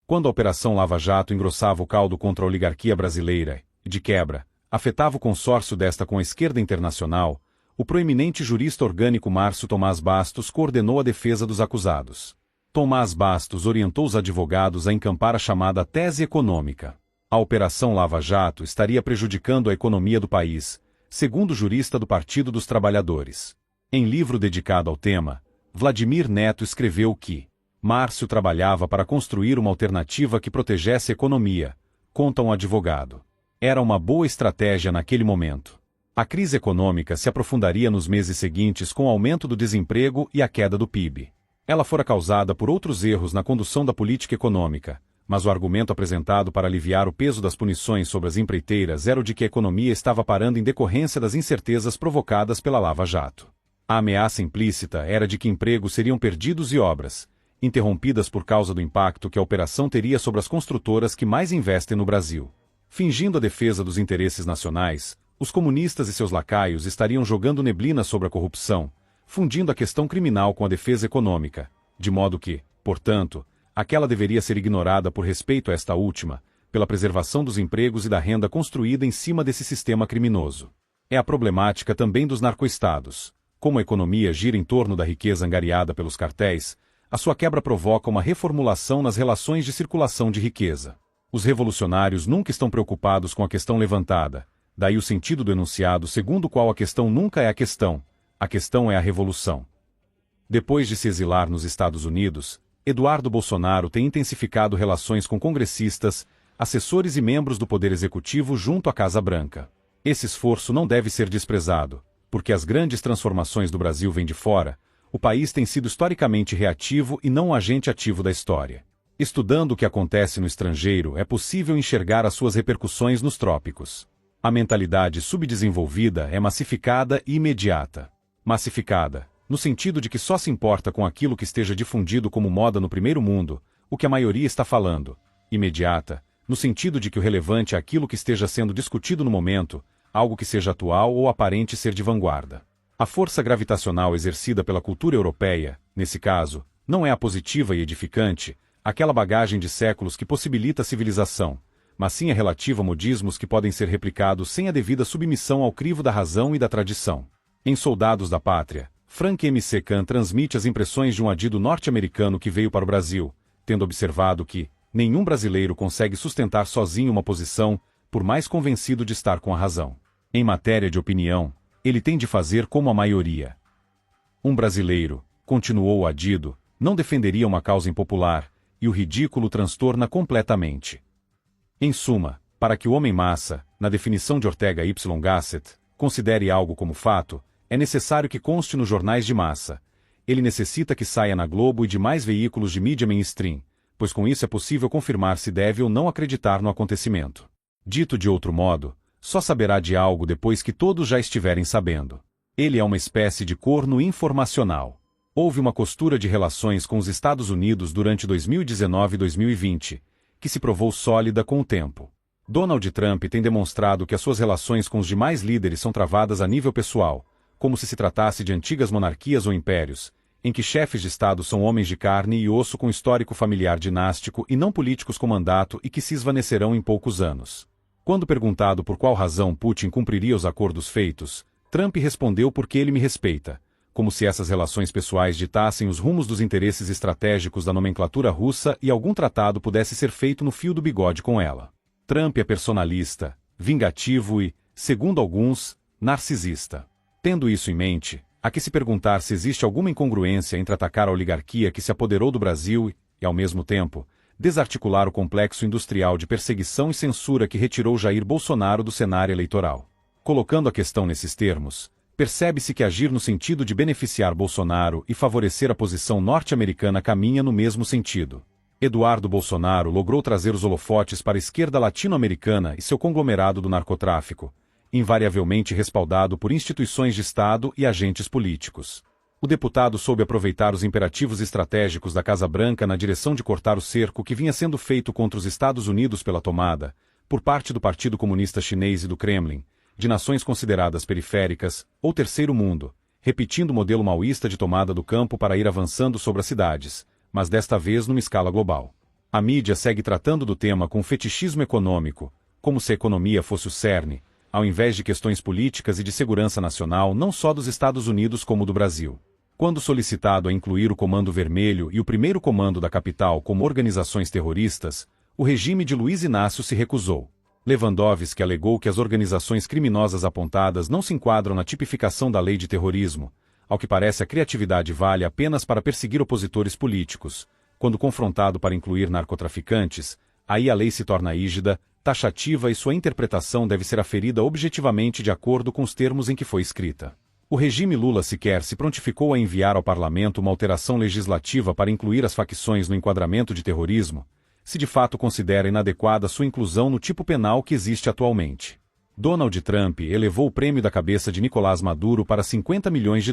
Quando a Operação Lava Jato engrossava o caldo contra a oligarquia brasileira e, de quebra, afetava o consórcio desta com a esquerda internacional, o proeminente jurista orgânico Márcio Tomás Bastos coordenou a defesa dos acusados. Tomás Bastos orientou os advogados a encampar a chamada tese econômica. A Operação Lava Jato estaria prejudicando a economia do país, segundo o jurista do Partido dos Trabalhadores. Em livro dedicado ao tema, Vladimir Neto escreveu que Márcio trabalhava para construir uma alternativa que protegesse a economia, conta um advogado. Era uma boa estratégia naquele momento. A crise econômica se aprofundaria nos meses seguintes com o aumento do desemprego e a queda do PIB. Ela fora causada por outros erros na condução da política econômica, mas o argumento apresentado para aliviar o peso das punições sobre as empreiteiras era o de que a economia estava parando em decorrência das incertezas provocadas pela Lava Jato. A ameaça implícita era de que empregos seriam perdidos e obras interrompidas por causa do impacto que a operação teria sobre as construtoras que mais investem no Brasil. Fingindo a defesa dos interesses nacionais, os comunistas e seus lacaios estariam jogando neblina sobre a corrupção, fundindo a questão criminal com a defesa econômica, de modo que, portanto, aquela deveria ser ignorada por respeito a esta última, pela preservação dos empregos e da renda construída em cima desse sistema criminoso. É a problemática também dos narcoestados. Como a economia gira em torno da riqueza angariada pelos cartéis, a sua quebra provoca uma reformulação nas relações de circulação de riqueza. Os revolucionários nunca estão preocupados com a questão levantada, daí o sentido do enunciado segundo o qual a questão nunca é a questão é a revolução. Depois de se exilar nos Estados Unidos, Eduardo Bolsonaro tem intensificado relações com congressistas, assessores e membros do Poder Executivo junto à Casa Branca. Esse esforço não deve ser desprezado, porque as grandes transformações do Brasil vêm de fora. O país tem sido historicamente reativo e não um agente ativo da história. Estudando o que acontece no estrangeiro, é possível enxergar as suas repercussões nos trópicos. A mentalidade subdesenvolvida é massificada e imediata. Massificada, no sentido de que só se importa com aquilo que esteja difundido como moda no primeiro mundo, o que a maioria está falando. Imediata, no sentido de que o relevante é aquilo que esteja sendo discutido no momento, algo que seja atual ou aparente ser de vanguarda. A força gravitacional exercida pela cultura europeia, nesse caso, não é a positiva e edificante, aquela bagagem de séculos que possibilita a civilização, mas sim a relativa a modismos que podem ser replicados sem a devida submissão ao crivo da razão e da tradição. Em Soldados da Pátria, Frank M. C. Kahn transmite as impressões de um adido norte-americano que veio para o Brasil, tendo observado que nenhum brasileiro consegue sustentar sozinho uma posição, por mais convencido de estar com a razão. Em matéria de opinião, ele tem de fazer como a maioria. Um brasileiro, continuou o adido, não defenderia uma causa impopular, e o ridículo transtorna completamente. Em suma, para que o homem-massa, na definição de Ortega Y. Gasset, considere algo como fato, é necessário que conste nos jornais de massa. Ele necessita que saia na Globo e demais veículos de mídia mainstream, pois com isso é possível confirmar se deve ou não acreditar no acontecimento. Dito de outro modo, só saberá de algo depois que todos já estiverem sabendo. Ele é uma espécie de corno informacional. Houve uma costura de relações com os Estados Unidos durante 2019 e 2020, que se provou sólida com o tempo. Donald Trump tem demonstrado que as suas relações com os demais líderes são travadas a nível pessoal, como se tratasse de antigas monarquias ou impérios, em que chefes de Estado são homens de carne e osso com histórico familiar dinástico e não políticos com mandato e que se esvanecerão em poucos anos. Quando perguntado por qual razão Putin cumpriria os acordos feitos, Trump respondeu porque ele me respeita, como se essas relações pessoais ditassem os rumos dos interesses estratégicos da nomenclatura russa e algum tratado pudesse ser feito no fio do bigode com ela. Trump é personalista, vingativo e, segundo alguns, narcisista. Tendo isso em mente, há que se perguntar se existe alguma incongruência entre atacar a oligarquia que se apoderou do Brasil e, ao mesmo tempo, desarticular o complexo industrial de perseguição e censura que retirou Jair Bolsonaro do cenário eleitoral. Colocando a questão nesses termos, percebe-se que agir no sentido de beneficiar Bolsonaro e favorecer a posição norte-americana caminha no mesmo sentido. Eduardo Bolsonaro logrou trazer os holofotes para a esquerda latino-americana e seu conglomerado do narcotráfico, invariavelmente respaldado por instituições de Estado e agentes políticos. O deputado soube aproveitar os imperativos estratégicos da Casa Branca na direção de cortar o cerco que vinha sendo feito contra os Estados Unidos pela tomada, por parte do Partido Comunista Chinês e do Kremlin, de nações consideradas periféricas, ou terceiro mundo, repetindo o modelo maoísta de tomada do campo para ir avançando sobre as cidades, mas desta vez numa escala global. A mídia segue tratando do tema com fetichismo econômico, como se a economia fosse o cerne, ao invés de questões políticas e de segurança nacional não só dos Estados Unidos como do Brasil. Quando solicitado a incluir o Comando Vermelho e o Primeiro Comando da Capital como organizações terroristas, o regime de Luiz Inácio se recusou. Lewandowski alegou que as organizações criminosas apontadas não se enquadram na tipificação da lei de terrorismo. Ao que parece, a criatividade vale apenas para perseguir opositores políticos. Quando confrontado para incluir narcotraficantes, aí a lei se torna rígida, taxativa e sua interpretação deve ser aferida objetivamente de acordo com os termos em que foi escrita. O regime Lula sequer se prontificou a enviar ao parlamento uma alteração legislativa para incluir as facções no enquadramento de terrorismo, se de fato considera inadequada sua inclusão no tipo penal que existe atualmente. Donald Trump elevou o prêmio da cabeça de Nicolás Maduro para $50 milhões,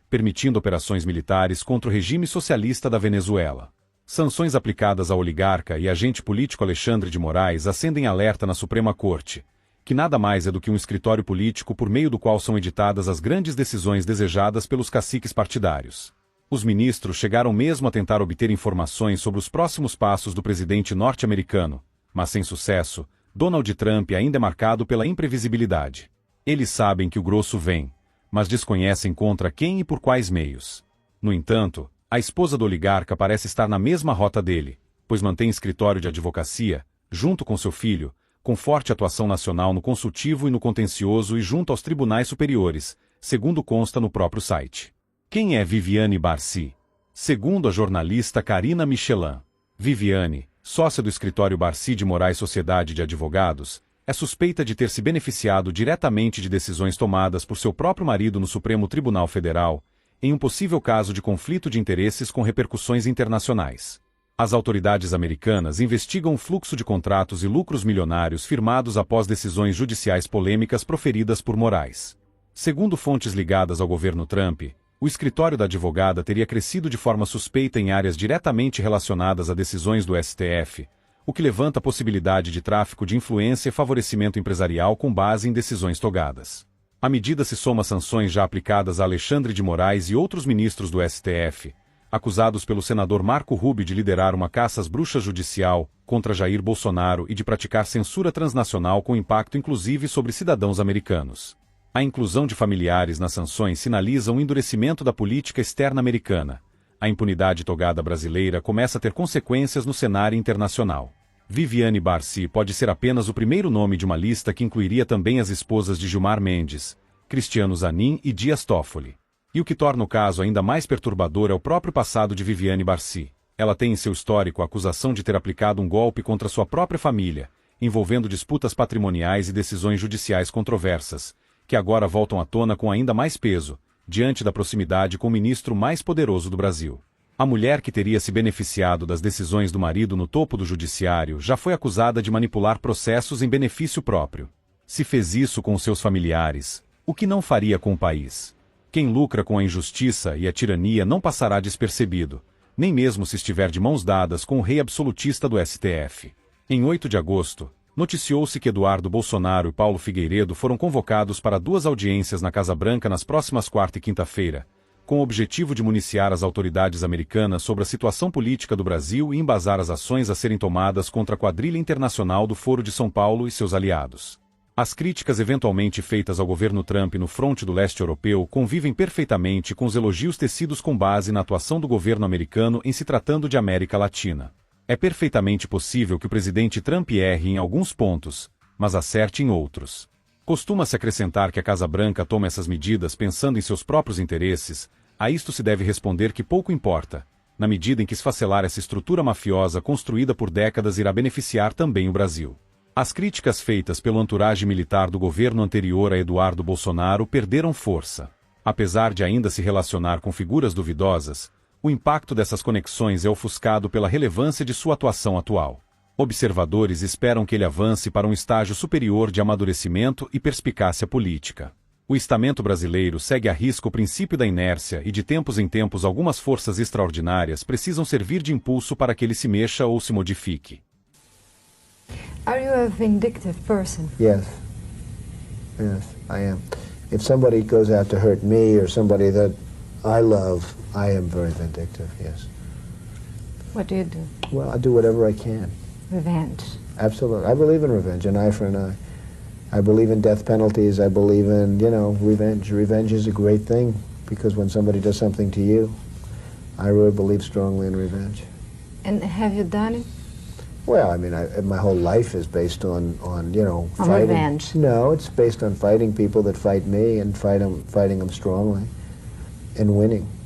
permitindo operações militares contra o regime socialista da Venezuela. Sanções aplicadas ao oligarca e agente político Alexandre de Moraes acendem alerta na Suprema Corte, que nada mais é do que um escritório político por meio do qual são editadas as grandes decisões desejadas pelos caciques partidários. Os ministros chegaram mesmo a tentar obter informações sobre os próximos passos do presidente norte-americano, mas sem sucesso. Donald Trump ainda é marcado pela imprevisibilidade. Eles sabem que o grosso vem, mas desconhecem contra quem e por quais meios. No entanto, a esposa do oligarca parece estar na mesma rota dele, pois mantém escritório de advocacia, junto com seu filho, com forte atuação nacional no consultivo e no contencioso e junto aos tribunais superiores, segundo consta no próprio site. Quem é Viviane Barci? Segundo a jornalista Karina Michelin, Viviane, sócia do escritório Barci de Moraes Sociedade de Advogados, é suspeita de ter se beneficiado diretamente de decisões tomadas por seu próprio marido no Supremo Tribunal Federal, em um possível caso de conflito de interesses com repercussões internacionais. As autoridades americanas investigam o fluxo de contratos e lucros milionários firmados após decisões judiciais polêmicas proferidas por Moraes. Segundo fontes ligadas ao governo Trump, o escritório da advogada teria crescido de forma suspeita em áreas diretamente relacionadas a decisões do STF, o que levanta a possibilidade de tráfico de influência e favorecimento empresarial com base em decisões togadas. A medida se soma a sanções já aplicadas a Alexandre de Moraes e outros ministros do STF, acusados pelo senador Marco Rubio de liderar uma caça às bruxas judicial contra Jair Bolsonaro e de praticar censura transnacional com impacto inclusive sobre cidadãos americanos. A inclusão de familiares nas sanções sinaliza um endurecimento da política externa americana. A impunidade togada brasileira começa a ter consequências no cenário internacional. Viviane Barci pode ser apenas o primeiro nome de uma lista que incluiria também as esposas de Gilmar Mendes, Cristiano Zanin e Dias Toffoli. E o que torna o caso ainda mais perturbador é o próprio passado de Viviane Barci. Ela tem em seu histórico a acusação de ter aplicado um golpe contra sua própria família, envolvendo disputas patrimoniais e decisões judiciais controversas, que agora voltam à tona com ainda mais peso, diante da proximidade com o ministro mais poderoso do Brasil. A mulher que teria se beneficiado das decisões do marido no topo do judiciário já foi acusada de manipular processos em benefício próprio. Se fez isso com seus familiares, o que não faria com o país? Quem lucra com a injustiça e a tirania não passará despercebido, nem mesmo se estiver de mãos dadas com o rei absolutista do STF. Em 8 de agosto, noticiou-se que Eduardo Bolsonaro e Paulo Figueiredo foram convocados para 2 audiências na Casa Branca nas próximas quarta e quinta-feira, com o objetivo de municiar as autoridades americanas sobre a situação política do Brasil e embasar as ações a serem tomadas contra a quadrilha internacional do Foro de São Paulo e seus aliados. As críticas eventualmente feitas ao governo Trump no fronte do leste europeu convivem perfeitamente com os elogios tecidos com base na atuação do governo americano em se tratando de América Latina. É perfeitamente possível que o presidente Trump erre em alguns pontos, mas acerte em outros. Costuma-se acrescentar que a Casa Branca toma essas medidas pensando em seus próprios interesses. A isto se deve responder que pouco importa, na medida em que esfacelar essa estrutura mafiosa construída por décadas irá beneficiar também o Brasil. As críticas feitas pelo entourage militar do governo anterior a Eduardo Bolsonaro perderam força. Apesar de ainda se relacionar com figuras duvidosas, o impacto dessas conexões é ofuscado pela relevância de sua atuação atual. Observadores esperam que ele avance para um estágio superior de amadurecimento e perspicácia política. O estamento brasileiro segue à risca o princípio da inércia e de tempos em tempos algumas forças extraordinárias precisam servir de impulso para que ele se mexa ou se modifique. Are you a vindictive person? Yes. Yes, I am. If somebody goes out to hurt me or somebody that I love, I am very vindictive, yes. What do you do? Well, I do whatever I can. Revenge. Absolutely. I believe in revenge, an eye for an eye. I believe in death penalties. I believe in, revenge. Revenge is a great thing because when somebody does something to you, I really believe strongly in revenge. And have you done it? Well, I mean, my whole life is based on On fighting. revenge. No, it's based on fighting people that fight me and fighting them strongly and winning.